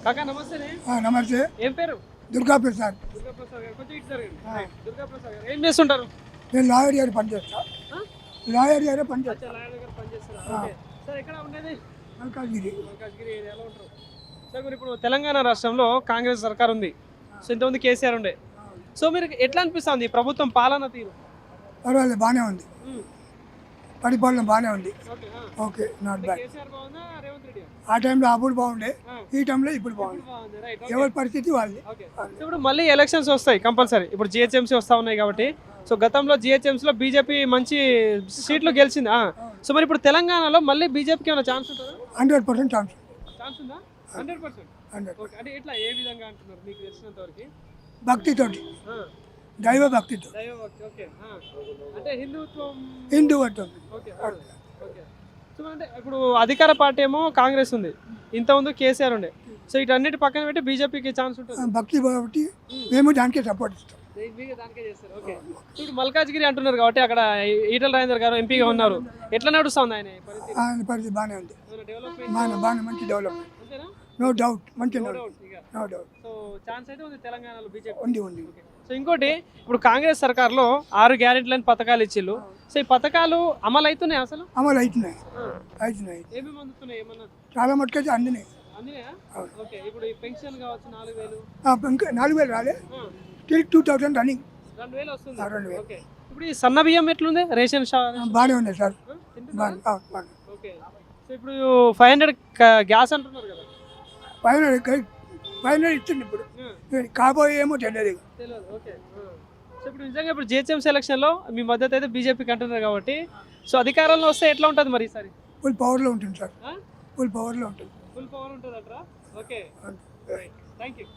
కాకా నమస్తే. నమస్తే. ఏం పేరు? దుర్గా ప్రసాద్. దుర్గా ప్రసాద్ గారు. కొంచెం ఇటు జరగండి. దుర్గా ప్రసాద్ గారు ఏం చేస్తుంటారు? నేను లాయర్ గారు పనిచేస్తా. లాయర్ గారే పనిచేస్తా. లాయర్ గారు పనిచేస్తారా? ఓకే. సార్ ఎక్కడ ఉండేది? మల్కాజ్గిరి. మల్కాజ్గిరి ఏరియాలో ఉంటారు. సార్ మీరు ఇప్పుడు తెలంగాణ రాష్ట్రంలో కాంగ్రెస్ సర్కార్ ఉంది. సో ఇంతకుముందు కేసీఆర్ ఉండే. సో మీరు ఎట్లా అనిపిస్తుంది ప్రభుత్వం పాలన తీరు? పర్వాలేదు, బాగానే ఉంది. పరిపాలన బాగానే ఉంది. Okay, not bad. కేసీఆర్ బాగుందా రేవంత్ రెడ్డి? ఆ టైంలో అప్పుడు బాగుండే, ఈ టైంలో ఇప్పుడు బాగుంది. ఎవరి పరిస్థితి వాళ్ళది. ఇప్పుడు మళ్ళీ ఎలక్షన్స్ వస్తాయి కంపల్సరీ. ఇప్పుడు జిహెచ్ఎంసీ వస్తూ ఉన్నాయి కాబట్టి. సో గతంలో జిహెచ్ఎంసీలో బీజేపీ మంచి సీట్లు గెలిచింది. సో మరి ఇప్పుడు తెలంగాణలో మళ్ళీ బీజేపీకి ఏమైనా ఛాన్స్ ఉంటుందా? 100% ఛాన్స్. ఛాన్స్ ఉందా? 100%. 100%. అంటే ఎట్లా, ఏ విధంగా అంటున్నారు మీకు తెలిసినంత వరకు? భక్తితోటి, దైవ భక్తితో. దైవ భక్తి. ఓకే. అంటే హిందుత్వం. ఓకే. ఓకే. సో అంటే ఇప్పుడు అధికార పార్టీ ఏమో కాంగ్రెస్ ఉంది, ఇంతకుముందు కేసీఆర్ ఉండే. సో వీటన్నిటి పక్కన పెట్టి బీజేపీకి ఛాన్స్ ఉంటుంది. భక్తి కాబట్టి మేము దానికే సపోర్ట్ ఇస్తాం. దానికే చేస్తారు. ఓకే. ఇప్పుడు మల్కాజ్గిరి అంటున్నారు కాబట్టి అక్కడ ఈటల రాజేందర్ గారు ఎంపీగా ఉన్నారు. ఎట్లా నడుస్తుంది ఆయన పరిస్థితి? బాగానే ఉంది. డెవలప్మెంట్ బాగానే, మంచి డెవలప్మెంట్. అంతేనా? నో డౌట్, మంచి నో డౌట్. సో ఛాన్స్ అయితే ఉంది తెలంగాణలో బీజేపీ. ఉంది. సో ఇంకోటి, ఇప్పుడు కాంగ్రెస్ సర్కార్లో 6 గ్యారెంటీలని పథకాలు ఇచ్చిళ్ళు. సో ఈ పథకాలు అమలు అవుతున్నాయి? అసలు అమలు అవుతున్నాయి. ఏమేమి అందుతున్నాయి? ఏమన్నా చాలా మటుకైతే అందినాయి. అందినాయా? ఓకే. ఇప్పుడు ఈ పెన్షన్ కావచ్చు 4,000. ఇంకా 4,000 రాలే, 2000 రన్నింగ్. 2,000 వస్తుంది. 2,000. ఓకే. ఇప్పుడు ఈ సన్న బియ్యం ఎట్లుంది? రేషన్ బాగానే ఉన్నాయి సార్. ఓకే. సో ఇప్పుడు 500 గ్యాస్ అంటున్నారు కదా? 500 ఇచ్చింది. ఇప్పుడు కాబోయే ఏమో తెలియదు. ఓకే. సో ఇప్పుడు నిజంగా ఇప్పుడు జిహెచ్ఎంసీ ఎలక్షన్లో మీ మద్దతు అయితే బీజేపీకి అంటున్నారు కాబట్టి, సో అధికారంలో వస్తే ఎట్లా ఉంటుంది మరి ఈసారి? ఫుల్ పవర్లో ఉంటుంది సార్. ఫుల్ పవర్లో ఉంటుంది. ఫుల్ పవర్ ఉంటుంది అంటారా? ఓకే. Thank you.